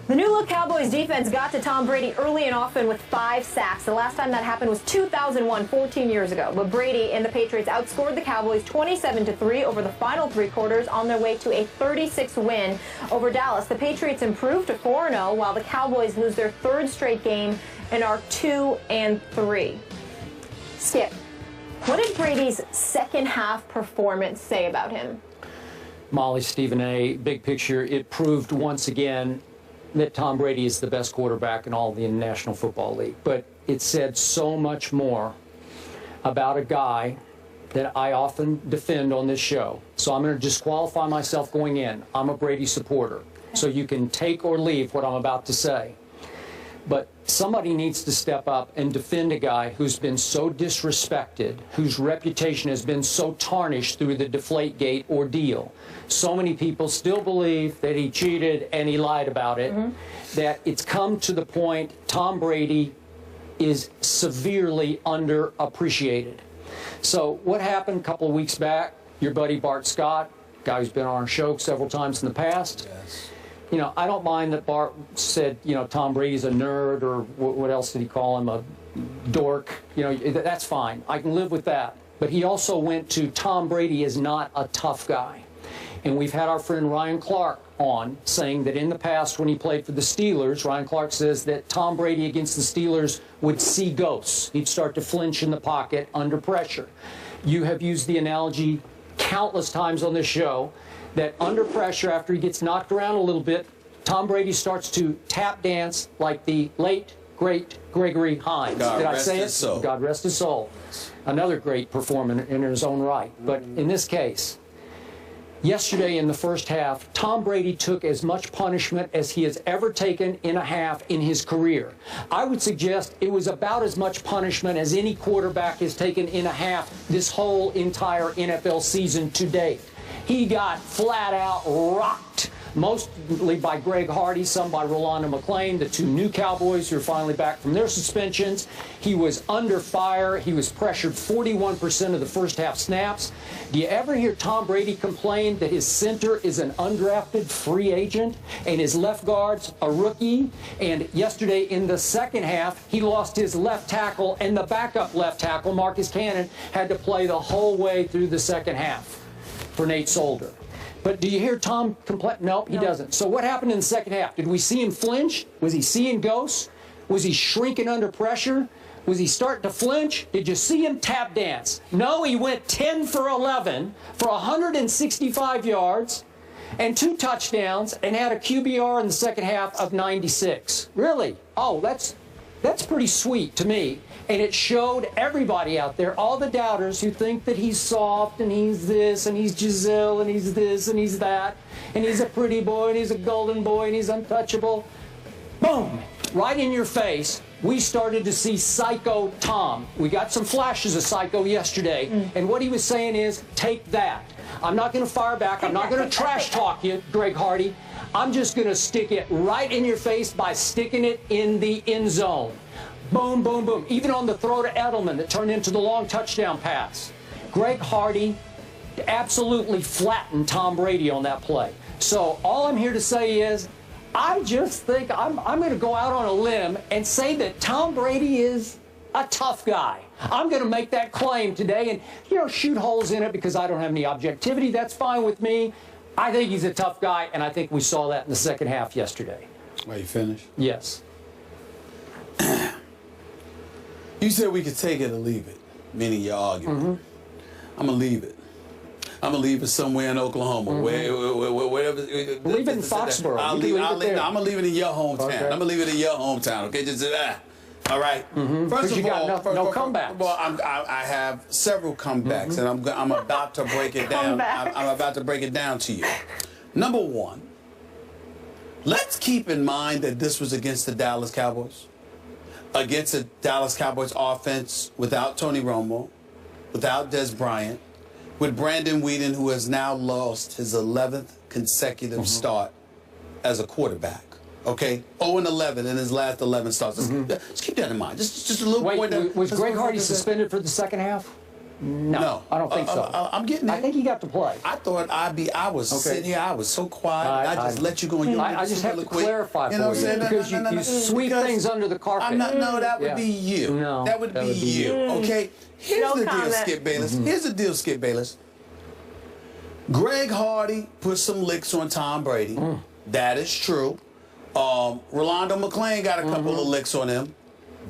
The new-look Cowboys defense got to Tom Brady early and often with 5 sacks. The last time that happened was 2001, 14 years ago. But Brady and the Patriots outscored the Cowboys 27-3 over the final 3 quarters on their way to a 36 win over Dallas. The Patriots improved to 4-0 while the Cowboys lose their 3rd straight game and are 2-3. Skip, what did Brady's second-half performance say about him? Molly, Stephen A., big picture, it proved once again that Tom Brady is the best quarterback in all of the National Football League. But it said so much more about a guy that I often defend on this show. So I'm going to disqualify myself going in. I'm a Brady supporter. So you can take or leave what I'm about to say. But somebody needs to step up and defend a guy who's been so disrespected, whose reputation has been so tarnished through the Deflategate ordeal. So many people still believe that he cheated and he lied about it, that it's come to the point Tom Brady is severely underappreciated. So what happened a couple of weeks back? Your buddy Bart Scott, guy who's been on our show several times in the past. Yes. You know, I don't mind that Bart said, you know, Tom Brady's a nerd, or what else did he call him, a dork. You know, that's fine. I can live with that. But he also went to Tom Brady is not a tough guy. And we've had our friend Ryan Clark on saying that in the past when he played for the Steelers, Ryan Clark says that Tom Brady against the Steelers would see ghosts. He'd start to flinch in the pocket under pressure. You have used the analogy countless times on this show that under pressure, after he gets knocked around a little bit, Tom Brady starts to tap dance like the late, great Gregory Hines. Did I say it? Soul. God rest his soul. Another great performer in his own right. But in this case, yesterday in the first half, Tom Brady took as much punishment as he has ever taken in a half in his career. I would suggest it was about as much punishment as any quarterback has taken in a half this whole entire NFL season to date. He got flat out rocked, mostly by Greg Hardy, some by Rolando McClain, the 2 new Cowboys who are finally back from their suspensions. He was under fire. He was pressured 41% of the first half snaps. Do you ever hear Tom Brady complain that his center is an undrafted free agent and his left guard's a rookie? And yesterday in the second half, he lost his left tackle, and the backup left tackle, Marcus Cannon, had to play the whole way through the second half for Nate Solder. But do you hear Tom complain? Nope, he doesn't. So what happened in the second half? Did we see him flinch? Was he seeing ghosts? Was he shrinking under pressure? Was he starting to flinch? Did you see him tap dance? No, he went 10 for 11 for 165 yards and 2 touchdowns and had a QBR in the second half of 96. Really? Oh, that's pretty sweet to me. And it showed everybody out there, all the doubters who think that he's soft and he's this and he's Giselle and he's this and he's that and he's a pretty boy and he's a golden boy and he's untouchable. Boom! Right in your face, we started to see Psycho Tom. We got some flashes of Psycho yesterday. And what he was saying is, take that. I'm not going to fire back. I'm not going to trash talk you, Greg Hardy. I'm just going to stick it right in your face by sticking it in the end zone. Boom, boom, boom. Even on the throw to Edelman that turned into the long touchdown pass. Greg Hardy absolutely flattened Tom Brady on that play. So all I'm here to say is, I just think I'm going to go out on a limb and say that Tom Brady is a tough guy. I'm going to make that claim today and, you know, shoot holes in it because I don't have any objectivity. That's fine with me. I think he's a tough guy, and I think we saw that in the second half yesterday. Are you finished? Yes. You said we could take it or leave it, meaning your argument. I'm going to leave it. I'm going to leave it somewhere in Oklahoma. Wherever. Leave it in Foxborough. I'm going to leave it in your hometown. Okay. I'm going to leave it in your hometown, okay? Just all right? First of all, no comebacks. Well, I have several comebacks, and I'm about to break it down. I'm about to break it down to you. Number one, let's keep in mind that this was against the Dallas Cowboys. Against the Dallas Cowboys offense without Tony Romo, without Des Bryant, with Brandon Whedon, who has now lost his 11th consecutive start as a quarterback. Okay, 0-11 in his last 11 starts. Just keep that in mind. Just a little point. Was Greg Hardy suspended for the second half? No, I don't think so. I'm getting there. I think he got to play. I thought I was sitting here, I was so quiet, I just let you go. I just have to clarify for you, because you sweep things under the carpet. No, that would be you. No, that would be you. Okay? Here's the deal, Skip Bayless. Here's the deal, Skip Bayless. Greg Hardy put some licks on Tom Brady. That is true. Rolando McClain got a couple of licks on him.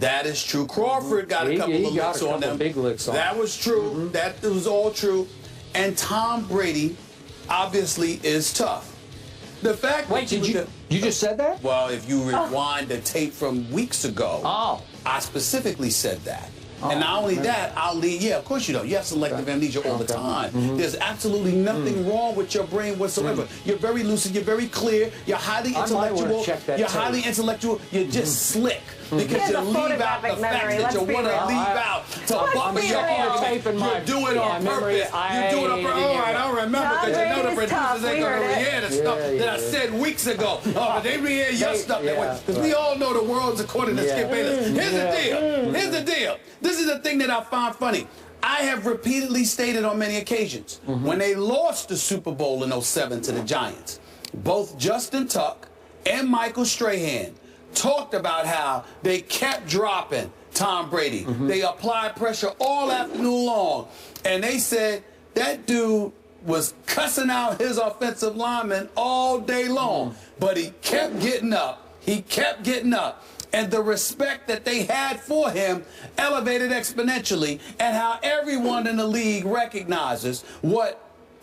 That is true. Crawford got a couple of licks on them. Big licks on that was true. That was all true. And Tom Brady obviously is tough. The fact Wait, you just said that? Well, if you rewind the tape from weeks ago, I specifically said that. And not only that, I'll leave. Yeah, of course you don't. You have selective amnesia all the time. There's absolutely nothing wrong with your brain whatsoever. You're very lucid. You're very clear. You're highly intellectual. You're highly intellectual. You're just slick. Because you leave out the facts that you want to leave out to bump your argument. You're doing it on purpose. You're doing it on purpose. All right, I don't remember because you know the producers ain't going to re-air the stuff that I said weeks ago. But they re-air your stuff. Because we all know the world's according to Skip Bayless. Here's the deal. Here's the deal. This is the thing that I find funny. I have repeatedly stated on many occasions, when they lost the Super Bowl in '07 to the Giants, both Justin Tuck and Michael Strahan talked about how they kept dropping Tom Brady. They applied pressure all afternoon long. And they said that dude was cussing out his offensive lineman all day long. But he kept getting up. He kept getting up. And the respect that they had for him elevated exponentially, and how everyone in the league recognizes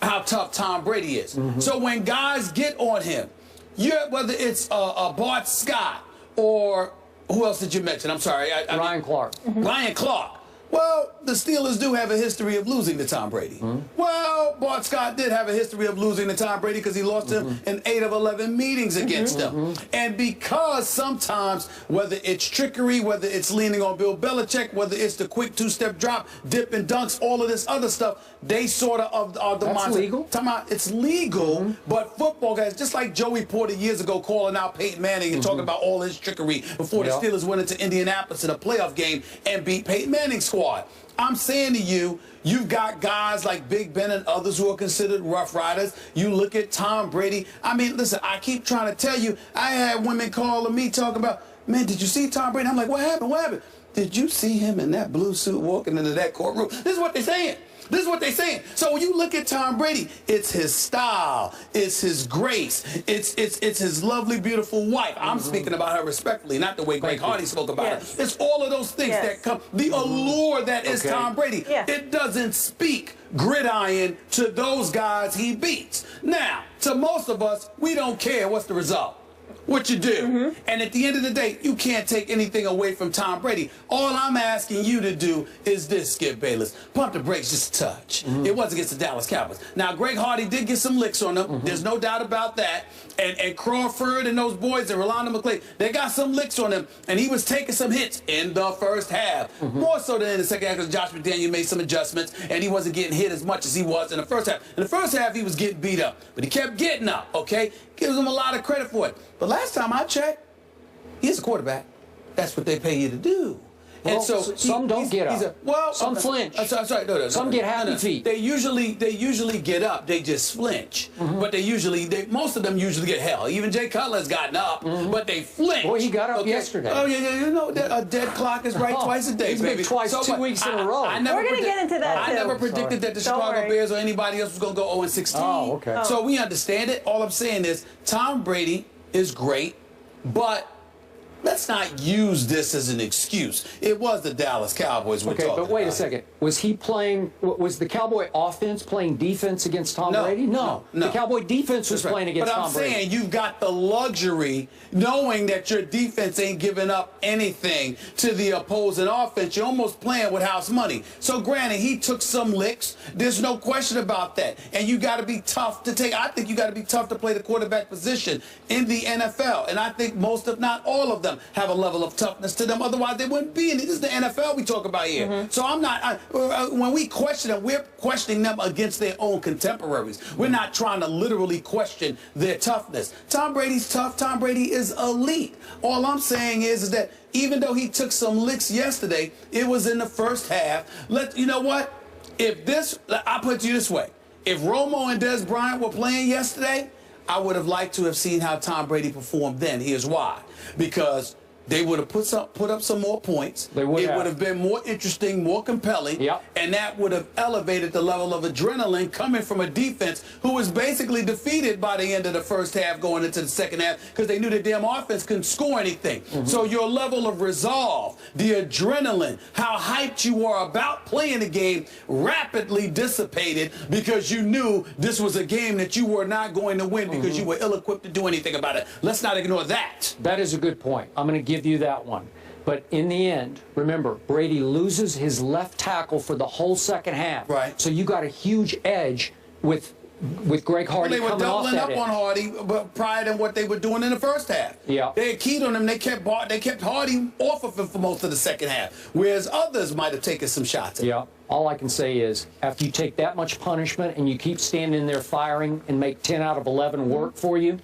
how tough Tom Brady is. So when guys get on him, whether it's Bart Scott, or who else did you mention? I'm sorry. Ryan Clark. Ryan Clark. Well, the Steelers do have a history of losing to Tom Brady. Well, Bart Scott did have a history of losing to Tom Brady because he lost him in 8 of 11 meetings against him. And because sometimes, whether it's trickery, whether it's leaning on Bill Belichick, whether it's the quick two-step drop, dip and dunks, all of this other stuff, they sort of are the mindset. That's legal? Talking about it's legal, but football guys, just like Joey Porter years ago calling out Peyton Manning and talking about all his trickery before the Steelers went into Indianapolis in a playoff game and beat Peyton Manning's squad. I'm saying to you, you've got guys like Big Ben and others who are considered rough riders. You look at Tom Brady. I mean, listen, I keep trying to tell you, I had women calling me talking about, man, did you see Tom Brady? I'm like, what happened? What happened? Did you see him in that blue suit walking into that courtroom? This is what they're saying. This is what they're saying. So when you look at Tom Brady, it's his style, it's his grace, it's his lovely, beautiful wife. I'm speaking about her respectfully, not the way Greg Hardy spoke about her. It's all of those things that come, the allure that is Tom Brady. It doesn't speak gridiron to those guys he beats. Now, to most of us, we don't care what's the result. What you do. And at the end of the day, you can't take anything away from Tom Brady. All I'm asking you to do is this, Skip Bayless. Pump the brakes just a touch. It was against the Dallas Cowboys. Now, Greg Hardy did get some licks on them. There's no doubt about that. And Crawford and those boys and Rolando McClain, they got some licks on him. And he was taking some hits in the first half. More so than in the second half, because Josh McDaniel made some adjustments and he wasn't getting hit as much as he was in the first half. In the first half, he was getting beat up. But he kept getting up, okay? Gives him a lot of credit for it. But last time I checked, he's a quarterback. That's what they pay you to do. Well, and so some don't get up. Some flinch. Sorry, some get happy feet. They usually get up. They just flinch. But most of them usually get held. Even Jay Cutler's gotten up, but they flinch. Boy, he got up yesterday. Oh yeah, you know a dead clock is right twice a day, baby. Twice, 2 weeks in a row. We're going to get into that too. I never predicted that the Chicago Bears or anybody else was going to go 0-16. Oh, okay. So we understand it. All I'm saying is Tom Brady is great, but let's not use this as an excuse. It was the Dallas Cowboys we're talking about. Okay, but wait a second. Was the Cowboy offense playing defense against Tom Brady? No. The Cowboy defense was playing against Tom Brady. But I'm saying you've got the luxury, knowing that your defense ain't giving up anything to the opposing offense. You're almost playing with house money. So granted, he took some licks. There's no question about that. And you got to be tough to take. I think you got to be tough to play the quarterback position in the NFL. And I think most, if not all of them, have a level of toughness to them. Otherwise, they wouldn't be in it. This is the NFL we talk about here. So I'm not, when we question them, we're questioning them against their own contemporaries. We're not trying to literally question their toughness. Tom Brady's tough. Tom Brady is elite. All I'm saying is that even though he took some licks yesterday, it was in the first half. You know what? I'll put it to you this way. If Romo and Des Bryant were playing yesterday, I would have liked to have seen how Tom Brady performed then. Here's why. Because they would have put up some more points. It would have been more interesting, more compelling, and that would have elevated the level of adrenaline coming from a defense who was basically defeated by the end of the first half going into the second half because they knew the damn offense couldn't score anything. So your level of resolve, the adrenaline, how hyped you are about playing the game rapidly dissipated because you knew this was a game that you were not going to win because you were ill-equipped to do anything about it. Let's not ignore that. That is a good point. I'm going to give you that one. But in the end, remember, Brady loses his left tackle for the whole second half. Right. So you got a huge edge with Greg Hardy coming off that They were doubling up edge. on Hardy prior to what they were doing in the first half. Yeah. They had keyed on him. They kept Hardy off of him for most of the second half, whereas others might have taken some shots at him. Yeah. All I can say is, after you take that much punishment and you keep standing there firing and make 10 out of 11 work for you,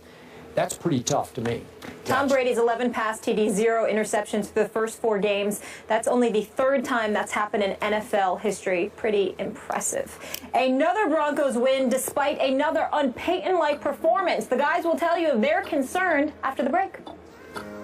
that's pretty tough to me. Tom Brady's 11 pass TDs, 0 interceptions for the first 4 games. That's only the 3rd time that's happened in NFL history. Pretty impressive. Another Broncos win despite another un-Peyton-like performance. The guys will tell you they're concerned after the break.